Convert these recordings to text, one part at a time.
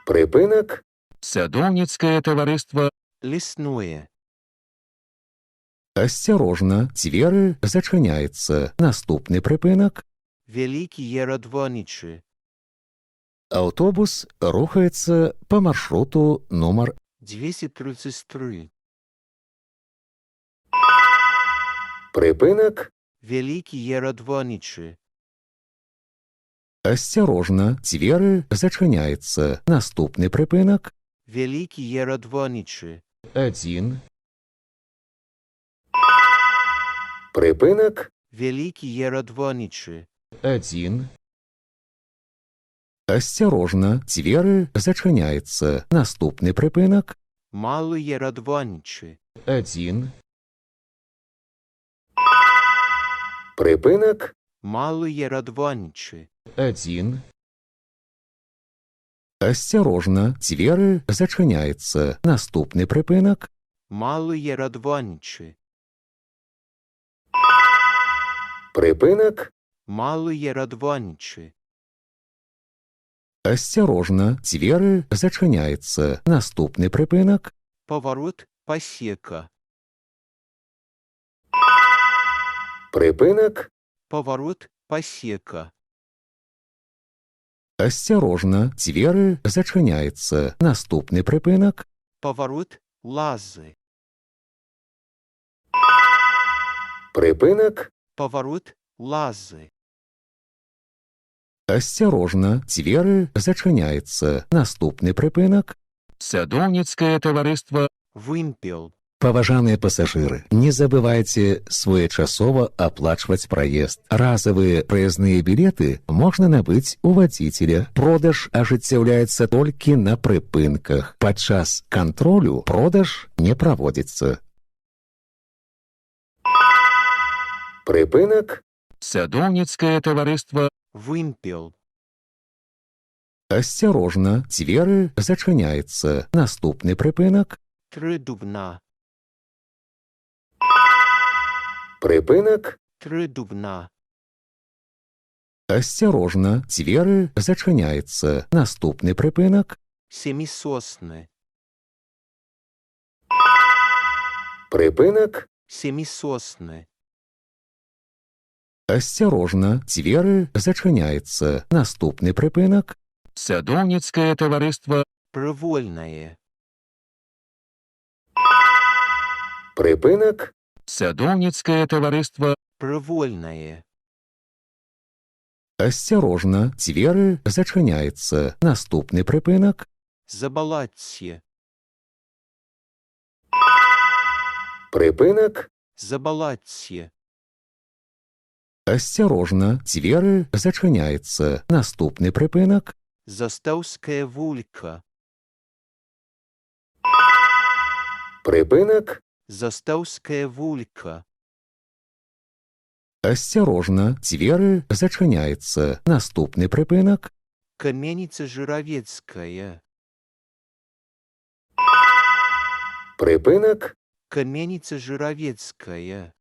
Припинок. Садовницкое товариство. Лесное. Асцярожна, дзверы зачыняецца. Наступны прыпынак. Великие радваничи. Аўтобус рухаецца па маршруту нумар 233. прыпынак. Великие радваничи. Асцярожна, дзверы зачыняецца. Наступны прыпынак. Великие радваничи. 1. Прыпынак. Великие радваничи. 1. Асцярожна, дзверы зачыняецца. Наступны прыпынак. Малые радваничи. 1. Прыпынак. Малые радваничи. 1. Асцярожна, дзверы зачыняецца. Наступны прыпынак. Малые радваничи. Прыпынак. Малые радваничи. Асцярожна, дзверы зачыняецца. Наступны прыпынак. Поворот посека. Прыпынак. Поворот посека. Асцярожна, дзверы зачыняецца. Наступны прыпынак. Поворот лазы. Прыпынак. Поворот лазы. Асцярожна, дзверы зачыняецца. Наступны прыпынак. Садовницкое товариство. Вымпел. Паважаныя пасажыры, не забывайце своечасова аплачваць праезд. Разавыя праязныя білеты можна набыць у вадзіцеля. Продаж ажыццяўляецца толькі на прыпынках. Падчас кантролю продаж не праводзіцца. Прыпынак. Садовницкое товариство. Вымпел. Асцярожна, дзверы зачыняецца. Наступны прыпынак. Трыдубна. Прыпынак. Трыдубна. Асцярожна, дзверы зачыняецца. Наступны прыпынак. Семисосны. Прыпынак. Семисосны. Асцярожна, дзверы зачыняецца. Наступны прыпынак. Садовницкое товариство. Провольное. Прыпынак. Садовницкое товариство. Провольное. Асцярожна, дзверы зачыняецца. Наступны прыпынак. Забалатье. Прыпынак. Забалатье. Асцярожна, дзверы зачыняецца. Наступны прыпынак. Застаўская вулька. Прыпынак. Застаўская вулька. Асцярожна, дзверы зачыняецца. Наступны прыпынак. Каменница Жыравецкая. Прыпынак. Каменница Жыравецкая.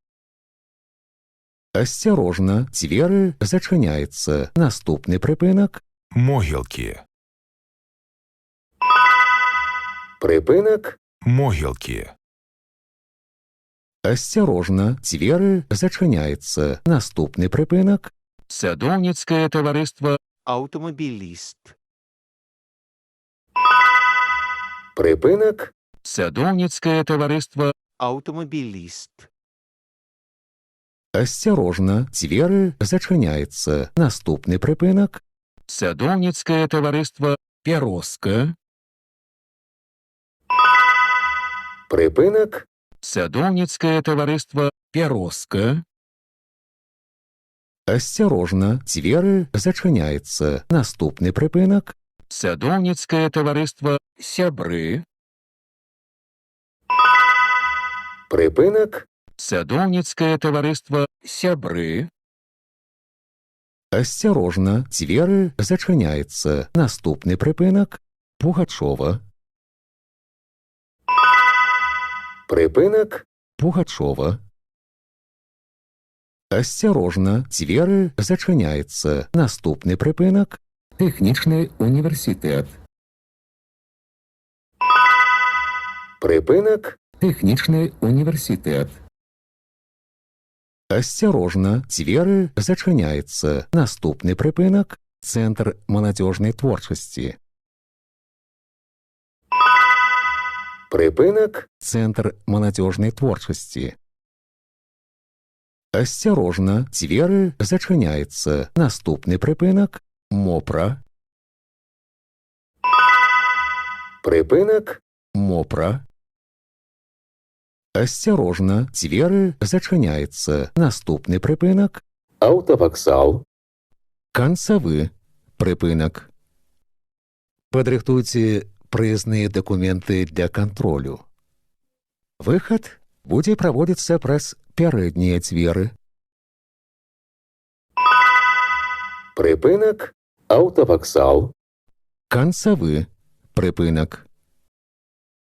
Асцярожна, дзверы зачыняецца. Наступны прыпынак. Могилки. Прыпынак. Могилки. Асцярожна, дзверы зачыняецца. Наступны прыпынак. Садовницкое товариство. Автомобилист. Прыпынак. Садовницкое товариство. Автомобилист. Асцярожна, дзверы зачыняецца. Наступны прыпынак. Садовницкое товариство. Пярозка. Прыпынак. Садовницкое товариство. Пярозка. Асцярожна, дзверы зачыняецца. Наступны прыпынак. Садовницкое товариство. Сябры. Прыпынак. Садовницкое товариство. Сябры. Асцярожна, дзверы зачыняецца. Наступны прыпынак. Пугачова. Прыпынак. Пугачова. Асцярожна, дзверы зачыняецца. Наступны прыпынак. Тэхнічны універсітэт. Припинок Технічний університет. Осторожно, двери зачиняються. Наступний припинок Центр молодежной творчости. Припинок Центр молодежной творчости. Осторожно, двери зачиняються. Наступний припинок МОПРа. Припинок МОПРа. Осторожно, двери зачиняються. Наступний припинок автовокзал. Концовый припинок. Подрыхтуйте проездные документы для контролю. Выход будет проводиться праз пярэднія дзверы. Припинок автовокзал. Концовый припинок.